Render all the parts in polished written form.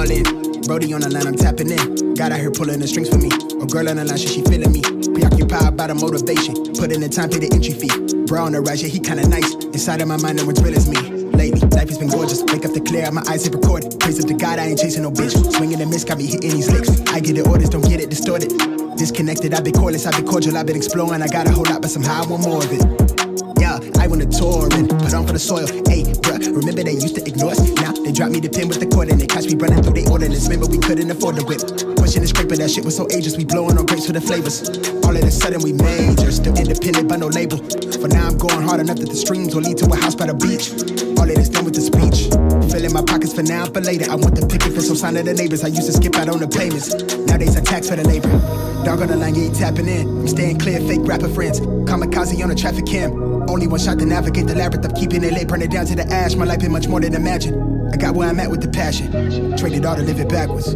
all in. Brody on the line, I'm tapping in. God out here pulling the strings for me. A girl on the line, she feeling me. Preoccupied by the motivation. Put in the time, pay the entry fee. Bro on the rise, yeah, he kinda nice. Inside of my mind, no one's real as me. Lately, life has been gorgeous. Wake up to clear, my eyes hit record. Praise up to God, I ain't chasing no bitch. Swinging the miss, got me hitting these licks. I get the orders, don't get it distorted. Disconnected, I've been cordless, I've been cordial, I've been exploring. I got a whole lot, but somehow I want more of it. Yeah, I wanna tour and put on for the soil. Hey, bruh, remember they used to ignore us? Now they drop me the pin with the cord and they catch me running through they ordinance. Remember we couldn't afford the whip. Pushing the scraper, that shit was so ageless. We blowing on grapes for the flavors. All of a sudden we major, still independent but no label. For now I'm going hard enough that the streams will lead to a house by the beach. All of this done with the speech. Filling my pockets for now, for later. I want the picket for some sign of the neighbors. I used to skip out on the payments. Nowadays I tax for the labor. Dog on the line, yeah, he tapping in. I'm staying clear, fake rapper friends. Kamikaze on the traffic cam. Only one shot to navigate the labyrinth. I'm keeping it lit, burn it down to the ash. My life been much more than imagine. I got where I'm at with the passion. Traded all to live it backwards.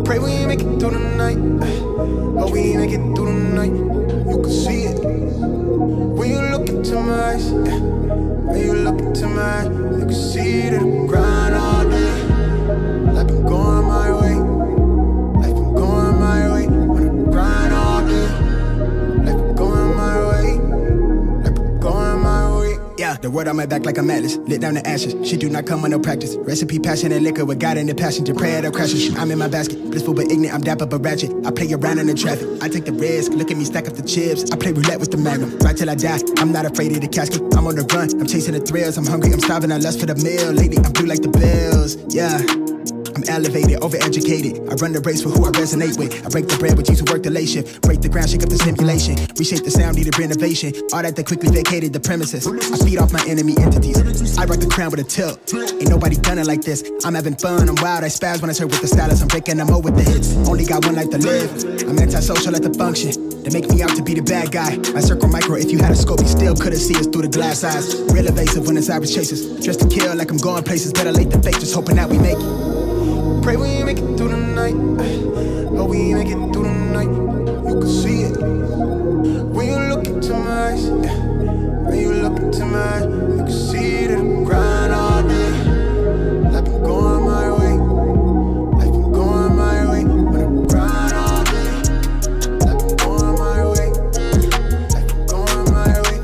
Pray we make it through the night. Oh, we make it through the night. You can see it when you look into my eyes. When you look into my eyes, you can see the grind all day. I've been going my way. I've been going my way. Wanna grind all day. I've been going my way. I've been going my way. Yeah, the word on my back like I'm Atlas. Lit down the ashes. Shit do not come with no practice. Recipe, passion, and liquor with God in the passenger. Prayer that crashes. I'm in my basket. Blissful but ignorant. I'm dapper but ratchet. I play around in the traffic. I take the risk. Look at me stack up the chips. I play roulette with the magnum. Right till I die. I'm not afraid of the casket. I'm on the run. I'm chasing the thrills. I'm hungry. I'm starving. I lust for the meal. Lately, I'm blue like the bills. Yeah. I'm elevated, overeducated. I run the race for who I resonate with. I break the bread with Jesus who work the late shift. Break the ground, shake up the simulation. Reshape the sound, needed renovation. All that quickly vacated the premises. I feed off my enemy entities. I rock the crown with a tilt. Ain't nobody done it like this. I'm having fun, I'm wild, I spaz when I serve with the stylist. I'm breaking them over with the hits. Only got one life to live. I'm antisocial at the function. They make me out to be the bad guy. My circle micro, if you had a scope, you still couldn't see us through the glass eyes. Real evasive when it's average chasers. Dressed to kill like I'm going places. Better late than fake, just hoping that we make it. Pray we make it through the night. Oh, we make it through the night. You can see it when you look into my eyes. When you look into my eyes, you can see the grind all day. I've been going my way. I've been going my way. Wanna grind all day. I've been going my way. I've been going my way.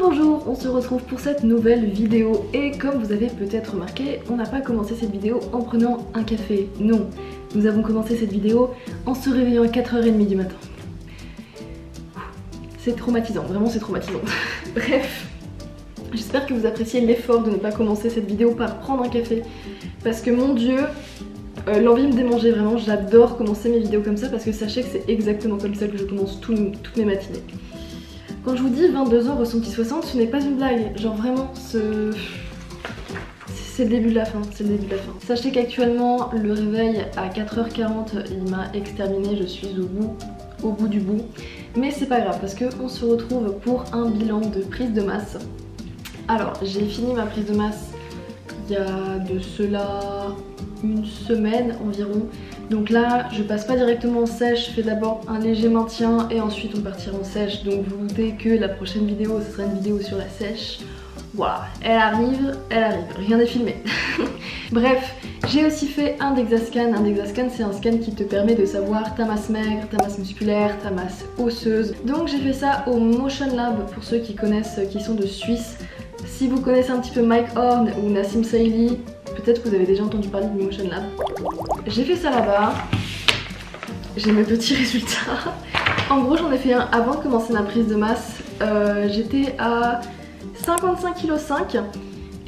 Bonjour, on se retrouve pour cette nouvelle vidéo et comme vous avez peut-être remarqué, on n'a pas commencé cette vidéo en prenant un café, non. Nous avons commencé cette vidéo en se réveillant à 4h30 du matin. C'est traumatisant, vraiment c'est traumatisant. Bref, j'espère que vous appréciez l'effort de ne pas commencer cette vidéo par prendre un café parce que mon dieu, l'envie me démangeait vraiment, j'adore commencer mes vidéos comme ça parce que sachez que c'est exactement comme ça que je commence toutes mes matinées. Quand je vous dis 22h ressenti 60, ce n'est pas une blague, genre vraiment c'est le début de la fin, c'est le début de la fin. Sachez qu'actuellement le réveil à 4h40 il m'a exterminé, je suis au bout du bout. Mais c'est pas grave parce qu'on se retrouve pour un bilan de prise de masse. Alors j'ai fini ma prise de masse il y a de cela une semaine environ. Donc là je passe pas directement en sèche, je fais d'abord un léger maintien et ensuite on partira en sèche. Donc vous vous doutez que la prochaine vidéo ce sera une vidéo sur la sèche. Voilà, elle arrive, rien n'est filmé. Bref, j'ai aussi fait un DEXA-scan. Un DEXA-scan c'est un scan qui te permet de savoir ta masse maigre, ta masse musculaire, ta masse osseuse. Donc j'ai fait ça au Motion Lab pour ceux qui connaissent, qui sont de Suisse. Si vous connaissez un petit peu Mike Horn ou Nassim Saïli, peut-être que vous avez déjà entendu parler du Motion Lab. J'ai fait ça là-bas, j'ai mes petits résultats. En gros j'en ai fait un avant de commencer ma prise de masse, j'étais à 55,5 kg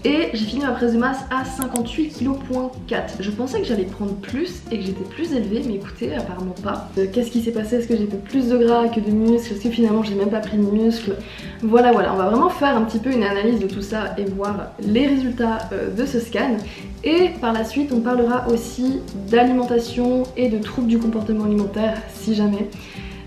et j'ai fini ma prise de masse à 58,4 kg. Je pensais que j'allais prendre plus et que j'étais plus élevée, mais écoutez, apparemment pas. Qu'est-ce qui s'est passé? Est-ce que j'ai fait plus de gras que de muscles? Est-ce que finalement j'ai même pas pris de muscles? Voilà, on va vraiment faire un petit peu une analyse de tout ça et voir les résultats de ce scan. Et par la suite on parlera aussi d'alimentation et de troubles du comportement alimentaire si jamais.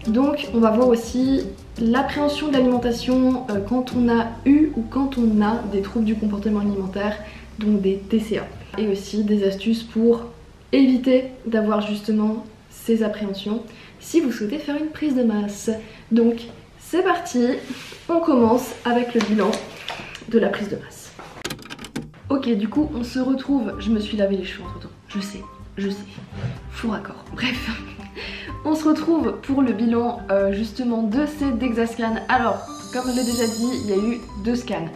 Donc on va voir aussi l'appréhension de l'alimentation quand on a eu ou quand on a des troubles du comportement alimentaire, donc des TCA. Et aussi des astuces pour éviter d'avoir justement ces appréhensions si vous souhaitez faire une prise de masse. Donc c'est parti, on commence avec le bilan de la prise de masse. Ok, du coup on se retrouve, je me suis lavé les cheveux entre temps, je sais, faux raccord, bref. On se retrouve pour le bilan justement de ces DEXA scans. Alors, comme je l'ai déjà dit, il y a eu 2 scans.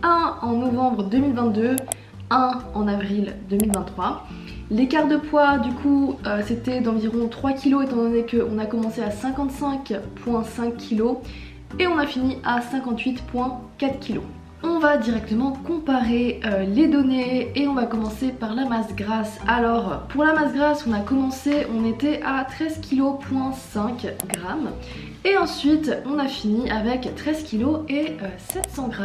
Un en novembre 2022, un en avril 2023. L'écart de poids du coup c'était d'environ 3 kg étant donné qu'on a commencé à 55,5 kg et on a fini à 58,4 kg. On va directement comparer les données et on va commencer par la masse grasse. Alors pour la masse grasse on a commencé, on était à 13,5 kg et ensuite on a fini avec 13 kg et 700 g.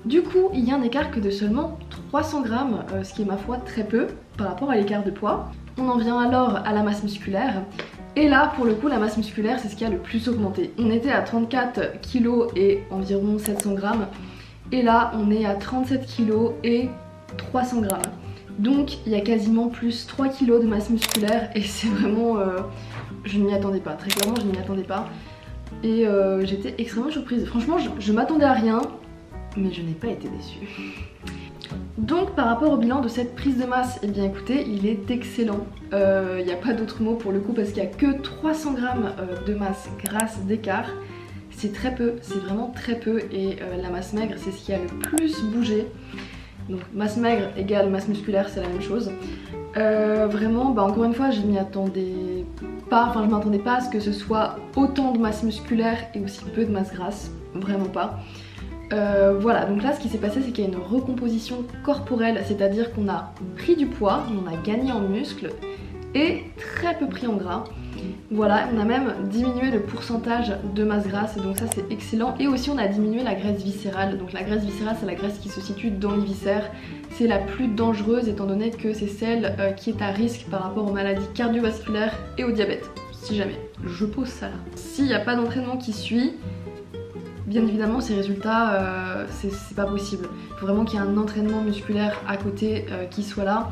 Du coup il y a un écart que de seulement 300 g, ce qui est ma foi très peu par rapport à l'écart de poids. On en vient alors à la masse musculaire. Et là pour le coup la masse musculaire c'est ce qui a le plus augmenté. On était à 34 kg et environ 700 g. Et là on est à 37 kg et 300 g. Donc il y a quasiment plus 3 kg de masse musculaire et c'est vraiment... je ne m'y attendais pas, très clairement je ne m'y attendais pas. Et j'étais extrêmement surprise. Franchement je m'attendais à rien, mais je n'ai pas été déçue. Donc par rapport au bilan de cette prise de masse, eh bien écoutez, il est excellent. Il n'y a pas d'autre mot pour le coup parce qu'il n'y a que 300 g de masse grasse d'écart. C'est très peu, c'est vraiment très peu et la masse maigre c'est ce qui a le plus bougé. Donc masse maigre égale masse musculaire c'est la même chose. Vraiment, encore une fois je m'y attendais pas, enfin je m'attendais pas à ce que ce soit autant de masse musculaire et aussi peu de masse grasse, vraiment pas. Voilà, donc là ce qui s'est passé c'est qu'il y a une recomposition corporelle, c'est-à-dire qu'on a pris du poids, on a gagné en muscles et très peu pris en gras. Voilà, on a même diminué le pourcentage de masse grasse, donc ça c'est excellent. Et aussi on a diminué la graisse viscérale. Donc la graisse viscérale c'est la graisse qui se situe dans les viscères. C'est la plus dangereuse étant donné que c'est celle qui est à risque par rapport aux maladies cardiovasculaires et au diabète. Si jamais, je pose ça là. S'il n'y a pas d'entraînement qui suit, bien évidemment ces résultats c'est pas possible. Il faut vraiment qu'il y ait un entraînement musculaire à côté qui soit là.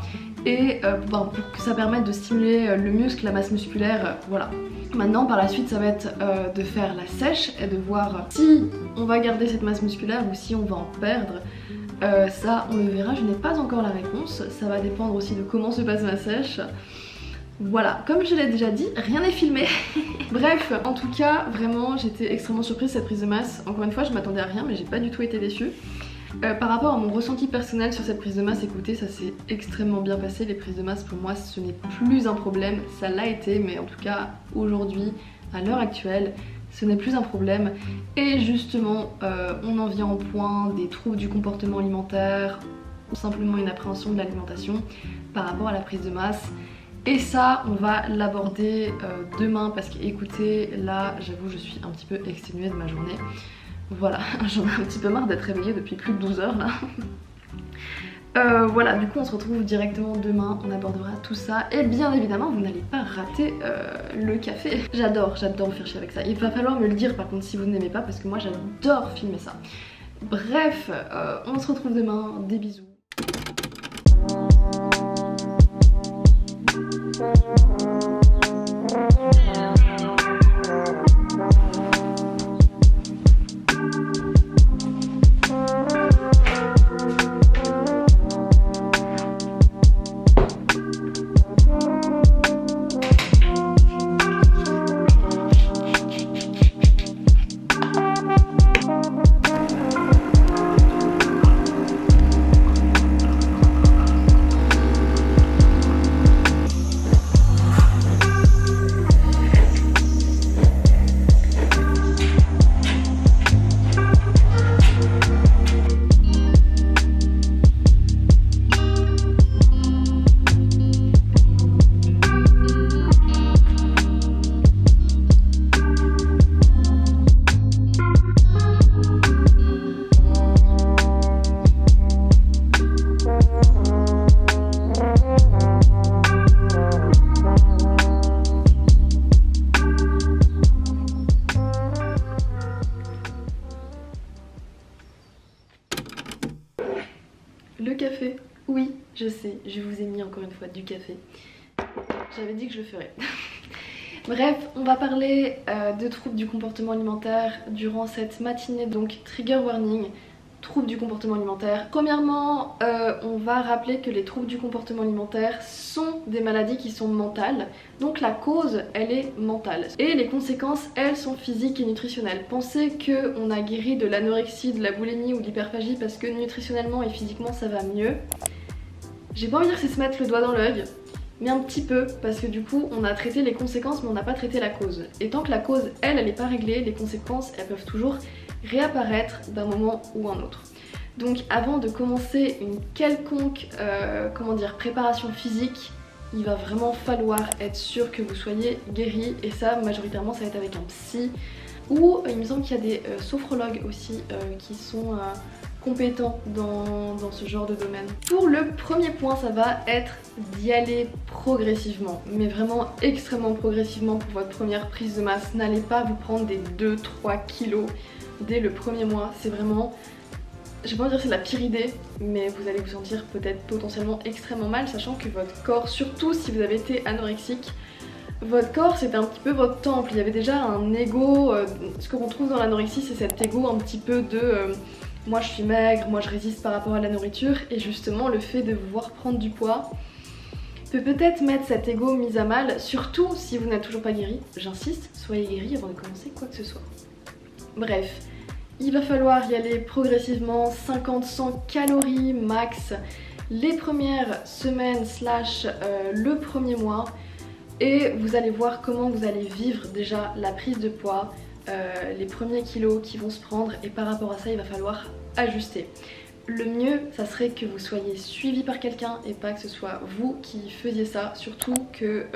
Et pour que ça permette de stimuler le muscle, la masse musculaire, voilà. Maintenant par la suite ça va être de faire la sèche et de voir si on va garder cette masse musculaire ou si on va en perdre. Ça on le verra, je n'ai pas encore la réponse, ça va dépendre aussi de comment se passe ma sèche. Voilà, comme je l'ai déjà dit, rien n'est filmé. Bref, en tout cas, vraiment j'étais extrêmement surprise de cette prise de masse. Encore une fois je m'attendais à rien mais j'ai pas du tout été déçue. Par rapport à mon ressenti personnel sur cette prise de masse, écoutez, ça s'est extrêmement bien passé. Les prises de masse pour moi ce n'est plus un problème, ça l'a été, mais en tout cas aujourd'hui, à l'heure actuelle, ce n'est plus un problème. Et justement, on en vient au point des troubles du comportement alimentaire, ou simplement une appréhension de l'alimentation par rapport à la prise de masse. Et ça, on va l'aborder demain parce que écoutez, là j'avoue je suis un petit peu exténuée de ma journée. Voilà, j'en ai un petit peu marre d'être réveillée depuis plus de 12 heures là. Voilà, du coup on se retrouve directement demain, on abordera tout ça. Et bien évidemment, vous n'allez pas rater le café. J'adore vous faire chier avec ça. Il va falloir me le dire par contre si vous n'aimez pas parce que moi j'adore filmer ça. Bref, on se retrouve demain, des bisous. Oui, je sais, je vous ai mis encore une fois du café. J'avais dit que je le ferais. Bref, on va parler de troubles du comportement alimentaire durant cette matinée, donc trigger warning, troubles du comportement alimentaire. Premièrement, on va rappeler que les troubles du comportement alimentaire sont des maladies qui sont mentales, donc la cause, elle est mentale. Et les conséquences, elles, sont physiques et nutritionnelles. Pensez qu'on a guéri de l'anorexie, de la boulimie ou de l'hyperphagie parce que nutritionnellement et physiquement ça va mieux. J'ai pas envie de dire que c'est se mettre le doigt dans l'œil, mais un petit peu, parce que du coup on a traité les conséquences mais on n'a pas traité la cause. Et tant que la cause, elle n'est pas réglée, les conséquences, elles peuvent toujours réapparaître d'un moment ou un autre. Donc avant de commencer une quelconque préparation physique, il va vraiment falloir être sûr que vous soyez guéri, et ça majoritairement ça va être avec un psy, ou il me semble qu'il y a des sophrologues aussi qui sont compétents dans ce genre de domaine. Pour le premier point, ça va être d'y aller progressivement, mais vraiment extrêmement progressivement pour votre première prise de masse. N'allez pas vous prendre des 2-3 kilos dès le premier mois, c'est vraiment, je vais pas dire que c'est la pire idée, mais vous allez vous sentir peut-être potentiellement extrêmement mal, sachant que votre corps, surtout si vous avez été anorexique, votre corps c'était un petit peu votre temple. Il y avait déjà un ego, ce qu'on trouve dans l'anorexie c'est cet ego un petit peu de moi je suis maigre, moi je résiste par rapport à la nourriture, et justement le fait de vous voir prendre du poids peut peut-être mettre cet ego mis à mal, surtout si vous n'êtes toujours pas guéri. J'insiste, soyez guéri avant de commencer quoi que ce soit. Bref, il va falloir y aller progressivement, 50-100 calories max les premières semaines / le premier mois, et vous allez voir comment vous allez vivre déjà la prise de poids, les premiers kilos qui vont se prendre, et par rapport à ça il va falloir ajuster. Le mieux ça serait que vous soyez suivi par quelqu'un et pas que ce soit vous qui faisiez ça, surtout que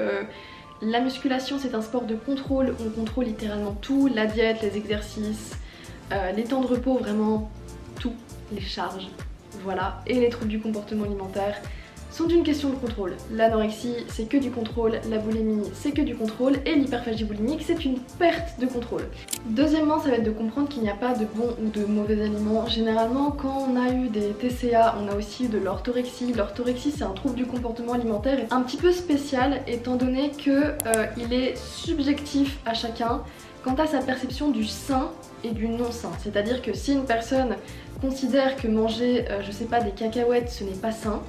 la musculation c'est un sport de contrôle, on contrôle littéralement tout, la diète, les exercices, les temps de repos, vraiment tout, les charges, voilà. Et les troubles du comportement alimentaire sont une question de contrôle. L'anorexie c'est que du contrôle, la boulimie c'est que du contrôle, et l'hyperphagie boulimique c'est une perte de contrôle. Deuxièmement, ça va être de comprendre qu'il n'y a pas de bons ou de mauvais aliments. Généralement quand on a eu des TCA, on a aussi eu de l'orthorexie. L'orthorexie c'est un trouble du comportement alimentaire un petit peu spécial, étant donné que il est subjectif à chacun quant à sa perception du sain et du non sain. C'est-à-dire que si une personne considère que manger, je sais pas, des cacahuètes ce n'est pas sain,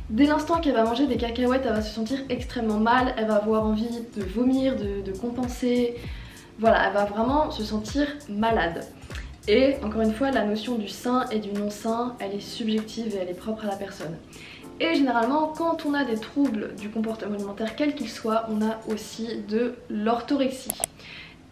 dès l'instant qu'elle va manger des cacahuètes, elle va se sentir extrêmement mal, elle va avoir envie de vomir, de compenser, voilà, elle va vraiment se sentir malade. Et encore une fois, la notion du sain et du non sain, elle est subjective et elle est propre à la personne. Et généralement, quand on a des troubles du comportement alimentaire, quel qu'il soit, on a aussi de l'orthorexie.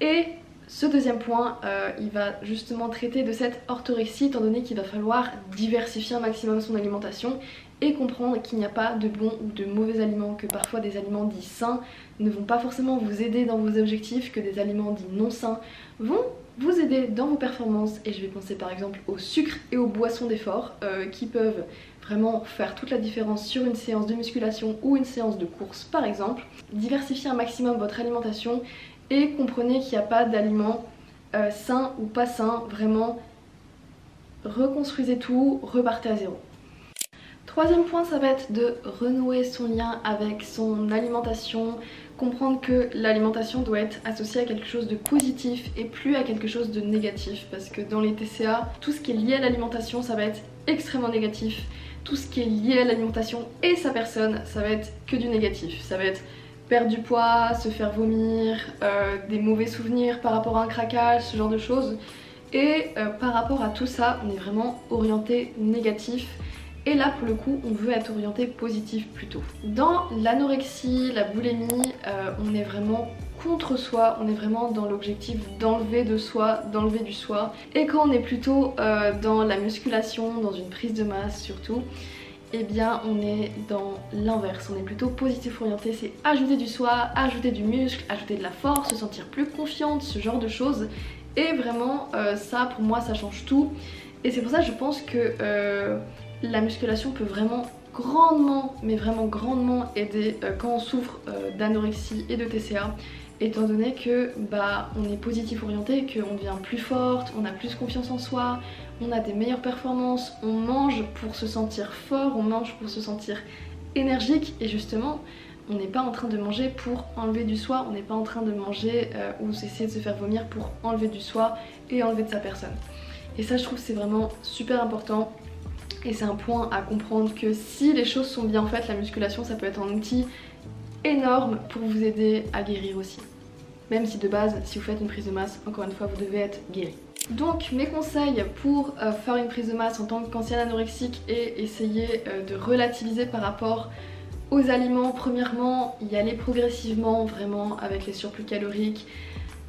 Et ce deuxième point, il va justement traiter de cette orthorexie, étant donné qu'il va falloir diversifier un maximum son alimentation et comprendre qu'il n'y a pas de bons ou de mauvais aliments, que parfois des aliments dits sains ne vont pas forcément vous aider dans vos objectifs, que des aliments dits non sains vont vous aider dans vos performances. Et je vais penser par exemple au sucre et aux boissons d'effort qui peuvent vraiment faire toute la différence sur une séance de musculation ou une séance de course par exemple. Diversifiez un maximum votre alimentation et comprenez qu'il n'y a pas d'aliments sains ou pas sains, vraiment reconstruisez tout, repartez à zéro. Troisième point, ça va être de renouer son lien avec son alimentation, comprendre que l'alimentation doit être associée à quelque chose de positif et plus à quelque chose de négatif, parce que dans les TCA, tout ce qui est lié à l'alimentation, ça va être extrêmement négatif. Tout ce qui est lié à l'alimentation et sa personne, ça va être que du négatif. Ça va être perdre du poids, se faire vomir, des mauvais souvenirs par rapport à un craquage, ce genre de choses. Et par rapport à tout ça, on est vraiment orienté négatif. Et là pour le coup on veut être orienté positif plutôt. Dans l'anorexie, la boulimie, on est vraiment contre soi, on est vraiment dans l'objectif d'enlever de soi, d'enlever du soi. Et quand on est plutôt dans la musculation, dans une prise de masse surtout, eh bien on est dans l'inverse, on est plutôt positif orienté, c'est ajouter du soi, ajouter du muscle, ajouter de la force, se sentir plus confiante, ce genre de choses. Et vraiment ça pour moi ça change tout. Et c'est pour ça que je pense que la musculation peut vraiment grandement, mais vraiment grandement aider quand on souffre d'anorexie et de TCA. étant donné que on est positif orienté, qu'on devient plus forte, on a plus confiance en soi, on a des meilleures performances, on mange pour se sentir fort, on mange pour se sentir énergique et justement on n'est pas en train de manger pour enlever du soi, on n'est pas en train de manger ou essayer de se faire vomir pour enlever du soi et enlever de sa personne. Et ça je trouve c'est vraiment super important et c'est un point à comprendre que si les choses sont bien faites, la musculation ça peut être un outil énorme pour vous aider à guérir aussi. Même si de base, si vous faites une prise de masse, encore une fois vous devez être guéri. Donc mes conseils pour faire une prise de masse en tant qu'ancienne anorexique et essayer de relativiser par rapport aux aliments, premièrement, y aller progressivement vraiment avec les surplus caloriques.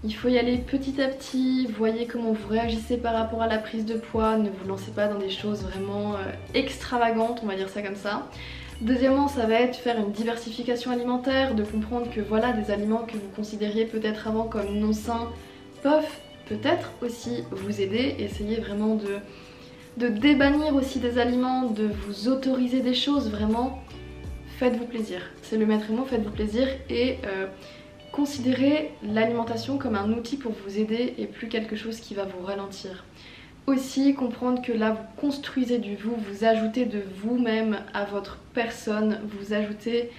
Il faut y aller petit à petit, voyez comment vous réagissez par rapport à la prise de poids, ne vous lancez pas dans des choses vraiment extravagantes, on va dire ça comme ça. Deuxièmement, ça va être faire une diversification alimentaire, de comprendre que voilà, des aliments que vous considériez peut-être avant comme non sains peuvent peut-être aussi vous aider. Essayez vraiment de débannir aussi des aliments, de vous autoriser des choses, vraiment faites-vous plaisir. C'est le maître mot, faites-vous plaisir et considérez l'alimentation comme un outil pour vous aider et plus quelque chose qui va vous ralentir. Aussi comprendre que là vous construisez du vous, vous ajoutez de vous-même à votre personne, vous ajoutez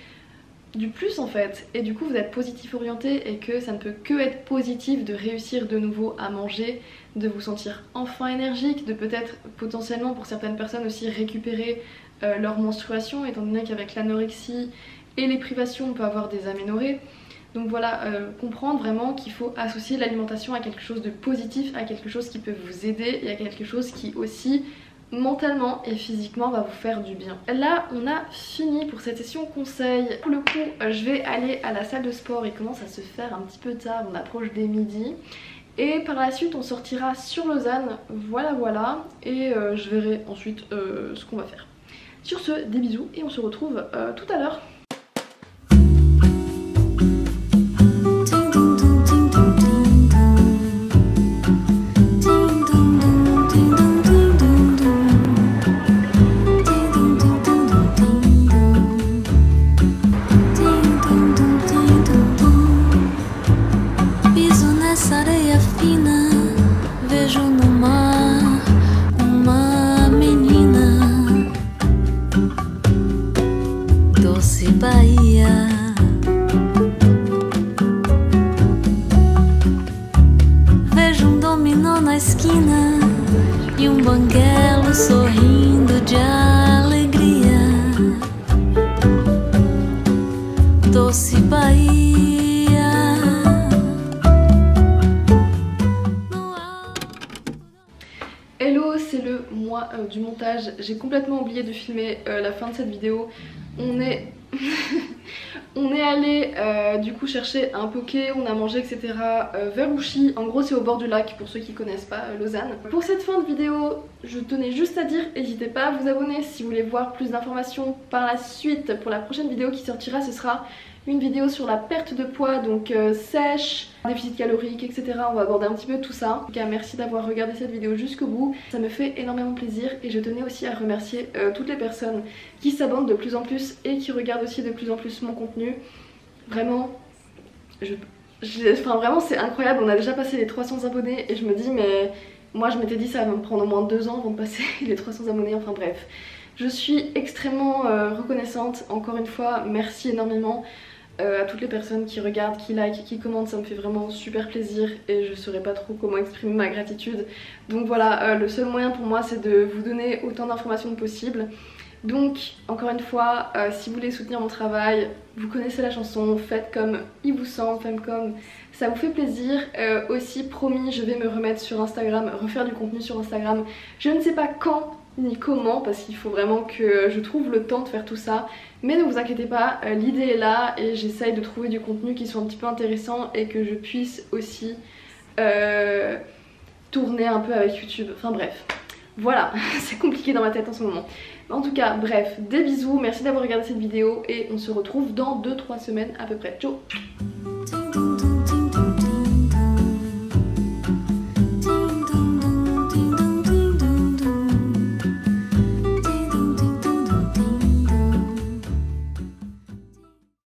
du plus en fait et du coup vous êtes positif orienté et que ça ne peut que être positif de réussir de nouveau à manger, de vous sentir enfin énergique, de peut-être potentiellement pour certaines personnes aussi récupérer leur menstruation étant donné qu'avec l'anorexie et les privations on peut avoir des aménorrhées. Donc voilà, comprendre vraiment qu'il faut associer l'alimentation à quelque chose de positif, à quelque chose qui peut vous aider et à quelque chose qui aussi mentalement et physiquement va vous faire du bien. Là on a fini pour cette session conseil. Pour le coup je vais aller à la salle de sport, il commence à se faire un petit peu tard, on approche des midis. Et par la suite on sortira sur Lausanne, voilà, et je verrai ensuite ce qu'on va faire. Sur ce, des bisous et on se retrouve tout à l'heure. Hello, c'est le mois du montage. J'ai complètement oublié de filmer la fin de cette vidéo. On est on est allé du coup chercher un poké, on a mangé etc. Vers Ouchy. En gros c'est au bord du lac pour ceux qui connaissent pas Lausanne. Pour cette fin de vidéo, je tenais juste à dire, n'hésitez pas à vous abonner si vous voulez voir plus d'informations par la suite. Pour la prochaine vidéo qui sortira, ce sera une vidéo sur la perte de poids, donc sèche, déficit calorique, etc. On va aborder un petit peu tout ça. En tout cas, merci d'avoir regardé cette vidéo jusqu'au bout. Ça me fait énormément plaisir et je tenais aussi à remercier toutes les personnes qui s'abonnent de plus en plus et qui regardent aussi de plus en plus mon contenu. Vraiment, vraiment c'est incroyable. On a déjà passé les 300 abonnés et je me dis mais moi je m'étais dit ça va me prendre au moins 2 ans avant de passer les 300 abonnés, enfin bref. Je suis extrêmement reconnaissante, encore une fois, merci énormément à toutes les personnes qui regardent, qui like, qui commentent, ça me fait vraiment super plaisir et je saurais pas trop comment exprimer ma gratitude. Donc voilà, le seul moyen pour moi c'est de vous donner autant d'informations que possible. Donc encore une fois, si vous voulez soutenir mon travail, vous connaissez la chanson, faites comme il vous semble, faites comme ça vous fait plaisir. Aussi promis, je vais me remettre sur Instagram, refaire du contenu sur Instagram. Je ne sais pas quand ni comment parce qu'il faut vraiment que je trouve le temps de faire tout ça, mais ne vous inquiétez pas, l'idée est là et j'essaye de trouver du contenu qui soit un petit peu intéressant et que je puisse aussi tourner un peu avec YouTube, enfin bref, voilà, c'est compliqué dans ma tête en ce moment. En tout cas, bref, des bisous, merci d'avoir regardé cette vidéo et on se retrouve dans 2-3 semaines à peu près. Ciao.